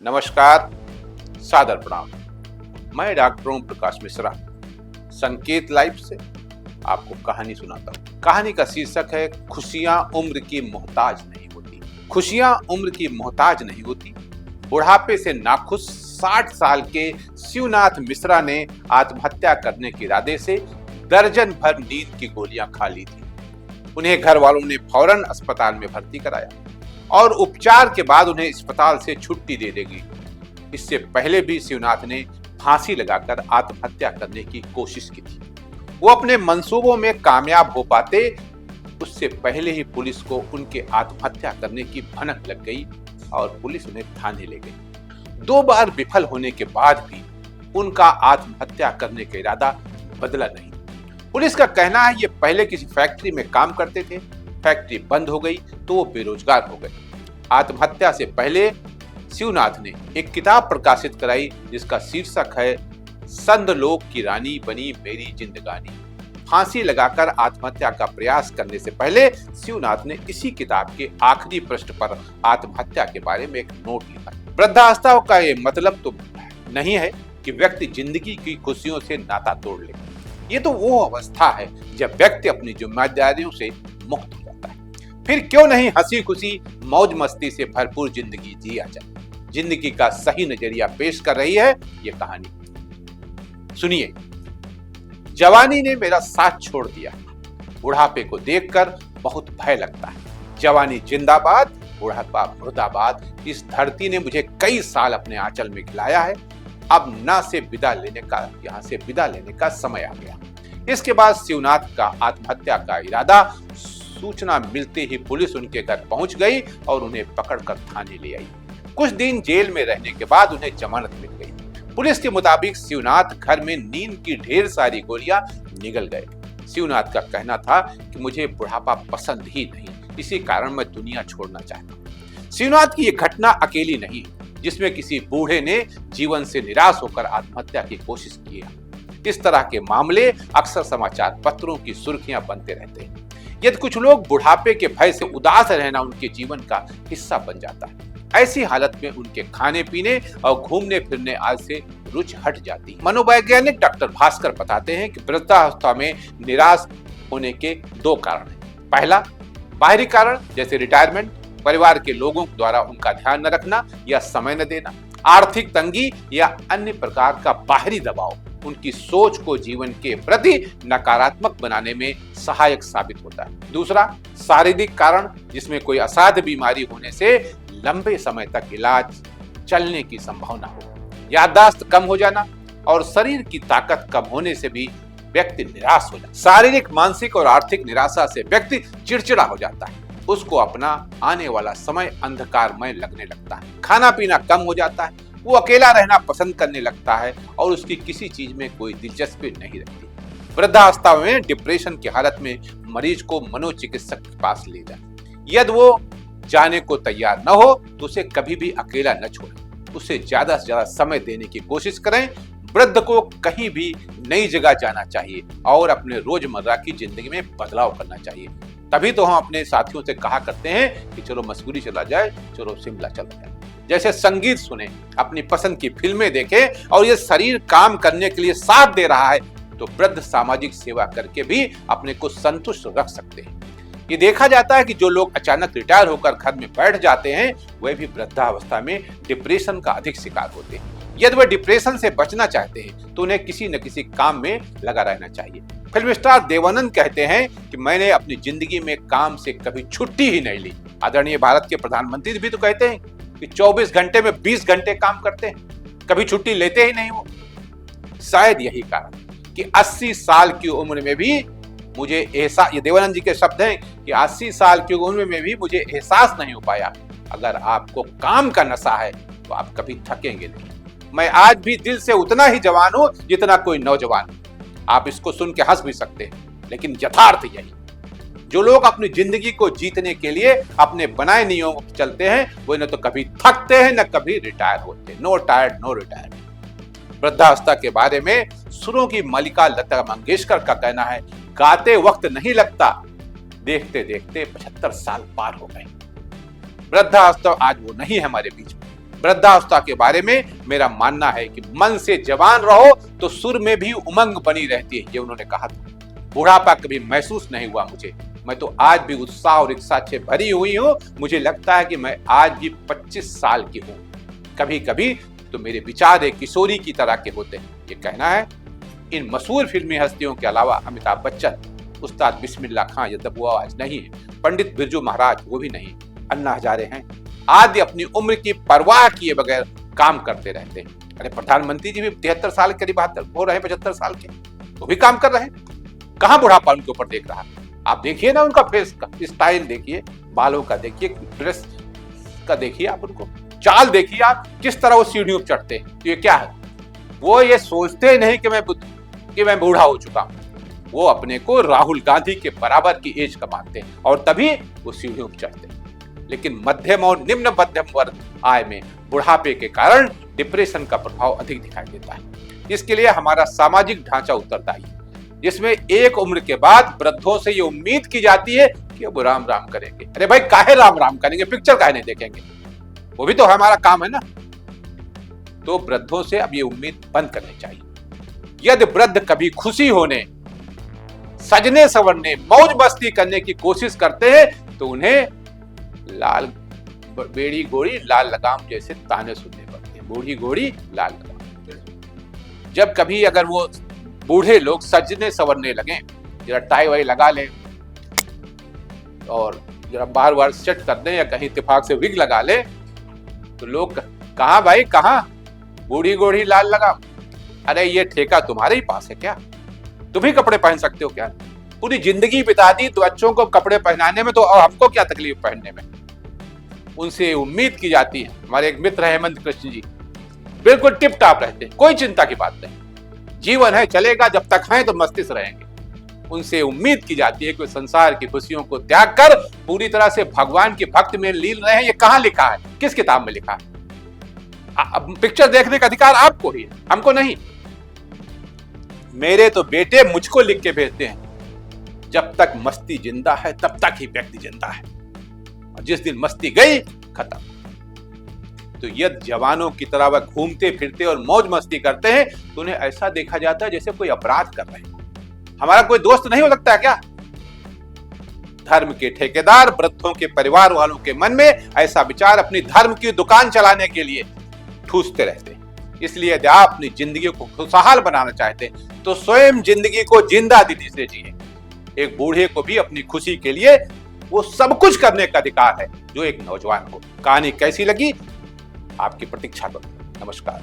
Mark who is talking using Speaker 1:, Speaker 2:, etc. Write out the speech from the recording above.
Speaker 1: नमस्कार, सादर प्रणाम। मैं डॉक्टर ओम प्रकाश मिश्रा संकेत लाइव से आपको कहानी सुनाता हूँ। कहानी का शीर्षक है खुशियां उम्र की मोहताज नहीं होती। खुशियां उम्र की मोहताज नहीं होती। बुढ़ापे से नाखुश 60 साल के शिवनाथ मिश्रा ने आत्महत्या करने के इरादे से दर्जन भर नींद की गोलियां खा ली थी। उन्हें घर वालों ने फौरन अस्पताल में भर्ती कराया और उपचार के बाद उन्हें अस्पताल से छुट्टी दे दी गई। इससे पहले भी शिवनाथ ने फांसी लगाकर आत्महत्या करने की कोशिश की थी। वो अपने मंसूबों में कामयाब हो पाते उससे पहले ही पुलिस को उनके आत्महत्या करने की भनक लग गई और पुलिस उन्हें थाने ले गई। 2 बार विफल होने के बाद भी उनका आत्महत्या करने का इरादा बदला नहीं। पुलिस का कहना है ये पहले किसी फैक्ट्री में काम करते थे, फैक्ट्री बंद हो गई तो वो बेरोजगार हो गए। आत्महत्या से पहले शिवनाथ ने एक किताब प्रकाशित कराई जिसका शीर्षक है संदलोक की रानी बनी मेरी जिंदगानी। फांसी लगाकर आत्महत्या का प्रयास करने से पहले शिवनाथ ने इसी किताब के आखिरी पृष्ठ पर आत्महत्या के बारे में एक नोट लिखा। वृद्धावस्था का ये मतलब तो नहीं है कि व्यक्ति जिंदगी की खुशियों से नाता तोड़ ले। ये तो वो अवस्था है जब व्यक्ति अपनी जिम्मेदारियों से मुक्त हो जाता है। फिर क्यों नहीं हंसी खुशी मौज मस्ती से भरपूर जिंदगी जिया जाए। जिंदगी का सही नजरिया पेश कर रही है ये कहानी। सुनिए। जवानी ने मेरा साथ छोड़ दिया। बुढ़ापे को देखकर बहुत भय लगता है। जवानी जिंदाबाद, बुढ़ापा मुर्दाबाद। इस धरती ने मुझे कई साल अपने आंचल में खिलाया है। अब यहाँ से विदा लेने का समय आ गया। इसके बाद शिवनाथ का आत्महत्या का इरादा सूचना मिलते ही पुलिस उनके घर पहुंच गई और उन्हें पकड़कर थाने ले आई। कुछ दिन जेल में रहने के बाद उन्हें जमानत मिल गई। पुलिस के मुताबिक शिवनाथ घर में नींद की ढेर सारी गोलियां निगल गए। शिवनाथ का कहना था कि मुझे बुढ़ापा पसंद ही नहीं, इसी कारण मैं दुनिया छोड़ना चाहता हूँ। शिवनाथ की यह घटना अकेली नहीं जिसमें किसी बूढ़े ने जीवन से निराश होकर आत्महत्या की कोशिश की है। इस तरह के मामले अक्सर समाचार पत्रों की सुर्खियां बनते रहते हैं। यदि कुछ लोग बुढ़ापे के भय से उदास रहना उनके जीवन का हिस्सा बन जाता है। ऐसी हालत में उनके खाने पीने और घूमने फिरने आदि से रुचि हट जाती है। मनोवैज्ञानिक डॉक्टर भास्कर बताते हैं कि वृद्धावस्था में निराश होने के 2 कारण हैं। पहला, बाहरी कारण जैसे रिटायरमेंट, परिवार के लोगों द्वारा उनका ध्यान न रखना या समय न देना, आर्थिक तंगी या अन्य प्रकार का बाहरी दबाव उनकी सोच को जीवन के प्रति नकारात्मक बनाने में सहायक साबित होता है। दूसरा, शारीरिक कारण जिसमें कोई असाध्य बीमारी होने से लंबे समय तक इलाज चलने की संभावना हो, याददाश्त कम हो जाना और शरीर की ताकत कम होने से भी व्यक्ति निराश हो जाता है। शारीरिक, मानसिक और आर्थिक निराशा से व्यक्ति चिड़चिड़ा हो जाता है। उसको अपना आने वाला समय अंधकारमय लगने लगता है। खाना पीना कम हो जाता है। वो अकेला रहना पसंद करने लगता है और उसकी किसी चीज में कोई दिलचस्पी नहीं रहती। वृद्धावस्था में डिप्रेशन की हालत में मरीज को मनोचिकित्सक के पास ले जाए। यदि वो जाने को तैयार न हो तो उसे कभी भी अकेला न छोड़ें। उसे ज्यादा से ज्यादा समय देने की कोशिश करें। वृद्ध को कहीं भी नई जगह जाना चाहिए और अपने रोजमर्रा की जिंदगी में बदलाव करना चाहिए। तभी तो हम अपने साथियों से कहा करते हैं कि चलो मसूरी चला जाए, चलो शिमला चला जाए। जैसे संगीत सुने, अपनी पसंद की फिल्में देखें और ये शरीर काम करने के लिए साथ दे रहा है तो वृद्ध सामाजिक सेवा करके भी अपने को संतुष्ट रख सकते हैं। ये देखा जाता है कि जो लोग अचानक रिटायर होकर घर में बैठ जाते हैं वे भी वृद्धावस्था में डिप्रेशन का अधिक शिकार होते हैं। यदि वे डिप्रेशन से बचना चाहते हैं तो उन्हें किसी न किसी काम में लगा रहना चाहिए। फिल्म स्टार देवानंद कहते हैं कि मैंने अपनी जिंदगी में काम से कभी छुट्टी ही नहीं ली। आदरणीय भारत के प्रधानमंत्री भी तो कहते हैं कि 24 घंटे में 20 घंटे काम करते हैं, कभी छुट्टी लेते ही नहीं वो। शायद यही कारण कि 80 साल की उम्र में भी मुझे एहसास, ये देवानंद जी के शब्द हैं कि 80 साल की उम्र में भी मुझे एहसास नहीं हो पाया। अगर आपको काम का नशा है तो आप कभी थकेंगे नहीं। मैं आज भी दिल से उतना ही जवान हूं जितना कोई नौजवान। आप इसको सुन के हंस भी सकते हैं लेकिन यथार्थ यही। जो लोग अपनी जिंदगी को जीतने के लिए अपने बनाए नियमों पर चलते हैं वो न तो कभी थकते हैं न कभी रिटायर होते। No tired no retire. वृद्धावस्था के बारे में सुरों की मलिका लता मंगेशकर का कहना है, गाते वक्त नहीं लगता, देखते देखते 75 साल पार हो गए। वृद्धावस्था आज वो नहीं है हमारे बीच में। वृद्धावस्था के बारे में मेरा मानना है कि मन से जवान रहो तो सुर में भी उमंग बनी रहती है, ये उन्होंने कहा था। बुढ़ापा कभी महसूस नहीं हुआ मुझे, मैं तो आज भी उत्साह और इच्छा से भरी हुई हूँ। मुझे लगता है कि मैं आज भी 25 साल की हूँ। कभी कभी तो मेरे विचार एक किशोरी की तरह के होते हैं। ये कहना है इन मशहूर फिल्मी हस्तियों के अलावा अमिताभ बच्चन, उस्ताद बिस्मिल्लाह खां यद्यप वो आज नहीं है, पंडित बिरजू महाराज वो भी नहीं, अन्ना हजारे हैं, आदि अपनी उम्र की परवाह किए बगैर काम करते रहते हैं। अरे प्रधानमंत्री जी भी 73 साल के करीब हो रहे हैं, 75 साल के, वो भी काम कर रहे हैं। कहां बुढ़ापा उनके ऊपर देख रहा है? आप देखिए ना उनका फेस का स्टाइल देखिए, बालों का देखिए, ड्रेस का देखिए, आप उनको चाल देखिए, आप किस तरह वो सीढ़ियों पर चढ़ते हैं। तो ये क्या है? वो ये सोचते नहीं कि मैं बूढ़ा हो चुका हूं। वो अपने को राहुल गांधी के बराबर की एज का मानते हैं और तभी वो सीढ़ियों पर चढ़ते हैं। लेकिन मध्यम और निम्न मध्यम वर्ग आय में बुढ़ापे के कारण डिप्रेशन का प्रभाव अधिक दिखाई देता है। इसके लिए हमारा सामाजिक ढांचा उत्तरदायी है, जिसमें एक उम्र के बाद वृद्धों से ये उम्मीद की जाती है कि वो राम राम करेंगे। अरे भाई काहे राम राम करेंगे? पिक्चर काहे नहीं देखेंगे? वो भी तो हमारा काम है ना। तो वृद्धों से अब ये उम्मीद बंद करनी चाहिए। यदि वृद्ध कभी खुशी होने, सजने संवरने, मौज मस्ती करने की कोशिश करते हैं तो उन्हें लाल बेड़ी गोरी लाल लगाम जैसे ताने सुनने पड़ते हैं। बूढ़ी गोरी लाल लगाम। जब कभी अगर वो बूढ़े लोग सजने संवरने लगे, जरा टाई वाई लगा लें और जरा बार बार सेट कर दें या कहीं इत्तेफाक से विग लगा ले, तो लोग कहां भाई कहां बूढ़ी गोरी लाल लगाम? अरे ये ठेका तुम्हारे ही पास है क्या? तुम ही कपड़े पहन सकते हो क्या? पूरी जिंदगी बिता दी तो बच्चों को कपड़े पहनाने में, तो अब हमको क्या तकलीफ पहनने में? उनसे उम्मीद की जाती है। हमारे एक मित्र है हेमंत कृष्ण जी, बिल्कुल टिप टाप रहते हैं, कोई चिंता की बात नहीं, जीवन है चलेगा, जब तक हैं तो मस्ती से रहेंगे। उनसे उम्मीद की जाती है कि संसार की खुशियों को त्याग कर पूरी तरह से भगवान के भक्त में लीन रहे। ये कहां लिखा है? किस किताब में लिखा है? पिक्चर देखने का अधिकार आपको ही है, हमको नहीं। मेरे तो बेटे मुझको लिख के भेजते हैं, जब तक मस्ती जिंदा है तब तक ही व्यक्ति जिंदा है, और जिस दिन मस्ती गई खत्म। तो यदि जवानों की तरह वह घूमते फिरते और मौज मस्ती करते हैं तो उन्हें ऐसा देखा जाता है जैसे कोई अपराध कर रहे हैं। हमारा कोई दोस्त नहीं हो सकता है क्या? धर्म के ठेकेदार वृद्धों के परिवार वालों के मन में ऐसा विचार अपनी धर्म की दुकान चलाने के लिए ठूसते रहते हैं। इसलिए यदि आप अपनी जिंदगी को खुशहाल बनाना चाहते हैं तो स्वयं जिंदगी को जिंदा दिली से जिए। एक बूढ़े को भी अपनी खुशी के लिए वो सब कुछ करने का अधिकार है जो एक नौजवान को। कहानी कैसी लगी आपकी प्रतीक्षा करो। नमस्कार।